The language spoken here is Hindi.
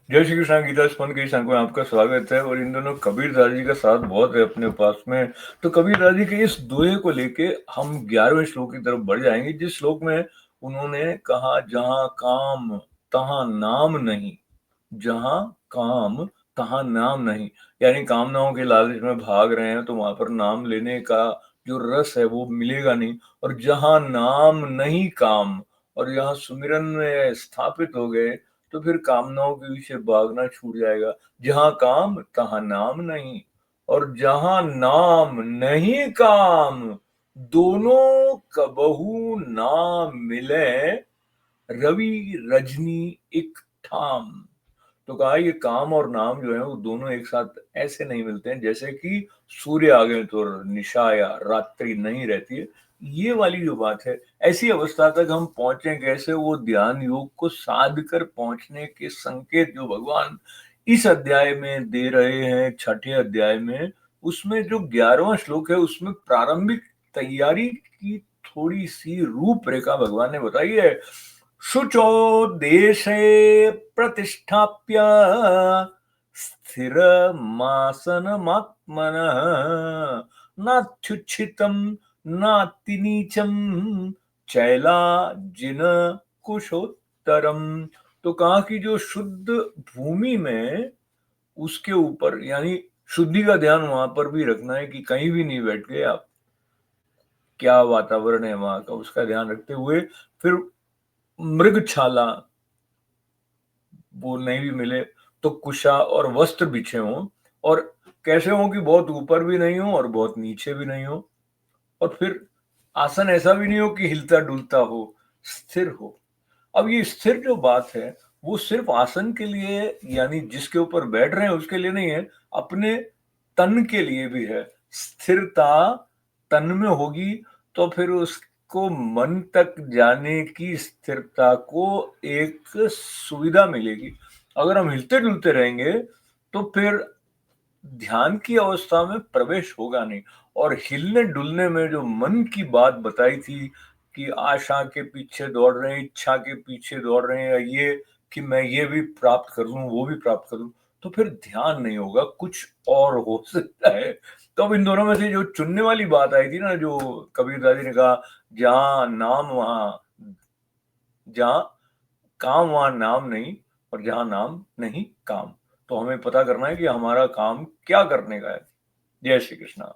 जय श्री कृष्ण। गीता स्मरण के संग में आपका स्वागत है। और इन दोनों कबीरदास जी का साथ बहुत है अपने पास में। तो कबीरदास जी के इस दोहे को लेके हम 11वें श्लोक की तरफ बढ़ जाएंगे, जिस श्लोक में उन्होंने कहा, जहां काम तहां नाम नहीं, जहां काम तहां नाम नहीं। यानी कामनाओं के लालच में भाग रहे हैं तो वहां पर नाम लेने का जो रस है वो मिलेगा नहीं। और जहां नाम नहीं काम, और यहाँ सुमिरन में स्थापित हो गए तो फिर कामनाओं के पीछे भागना छूट जाएगा। जहां काम तहां नाम नहीं, और जहां नाम नहीं काम, दोनों कबहू ना मिले, रवि रजनी एक ठाम। तो कहा ये काम और नाम जो है वो दोनों एक साथ ऐसे नहीं मिलते हैं जैसे कि सूर्य आ गए तो निशा या रात्रि नहीं रहती है। ये वाली जो बात है, ऐसी अवस्था तक हम पहुंचे कैसे, वो ध्यान योग को साध कर पहुंचने के संकेत जो भगवान इस अध्याय में दे रहे हैं, छठे अध्याय में। उसमें जो 11वां श्लोक है उसमें प्रारंभिक तैयारी की थोड़ी सी रूपरेखा भगवान ने बताई है। शुचो देशे प्रतिष्ठाप्य स्थिरमासनमात्मनः, नात्युच्छितं नातिनीचं चैलाजिन कुशोत्तरम। तो कहा कि जो शुद्ध भूमि में, उसके ऊपर, यानी शुद्धि का ध्यान वहां पर भी रखना है कि कहीं भी नहीं बैठ गए आप, क्या वातावरण है वहां का उसका ध्यान रखते हुए। फिर मृगछाला वो नहीं भी मिले तो कुशा और वस्त्र बिछे हों, और कैसे हों कि बहुत ऊपर भी नहीं हो और बहुत नीचे भी नहीं हो। और फिर आसन ऐसा भी नहीं हो कि हिलता डुलता हो, स्थिर हो। अब ये स्थिर जो बात है वो सिर्फ आसन के लिए, यानी जिसके ऊपर बैठ रहे हैं उसके लिए नहीं है, अपने तन के लिए भी है। स्थिरता तन में होगी तो फिर उसको मन तक जाने की स्थिरता को एक सुविधा मिलेगी। अगर हम हिलते डुलते रहेंगे तो फिर ध्यान की अवस्था में प्रवेश होगा नहीं। और हिलने डुलने में जो मन की बात बताई थी कि आशा के पीछे दौड़ रहे हैं, इच्छा के पीछे दौड़ रहे हैं, ये कि मैं ये भी प्राप्त कर लूं, वो भी प्राप्त कर लूं, तो फिर ध्यान नहीं होगा, कुछ और हो सकता है। तो अब इन दोनों में से जो चुनने वाली बात आई थी ना, जो कबीरदास जी ने कहा, जहां नाम वहां, जहां काम वहां नाम नहीं, और जहां नाम नहीं काम। तो हमें पता करना है कि हमारा काम क्या करने का है। जय श्री कृष्णा।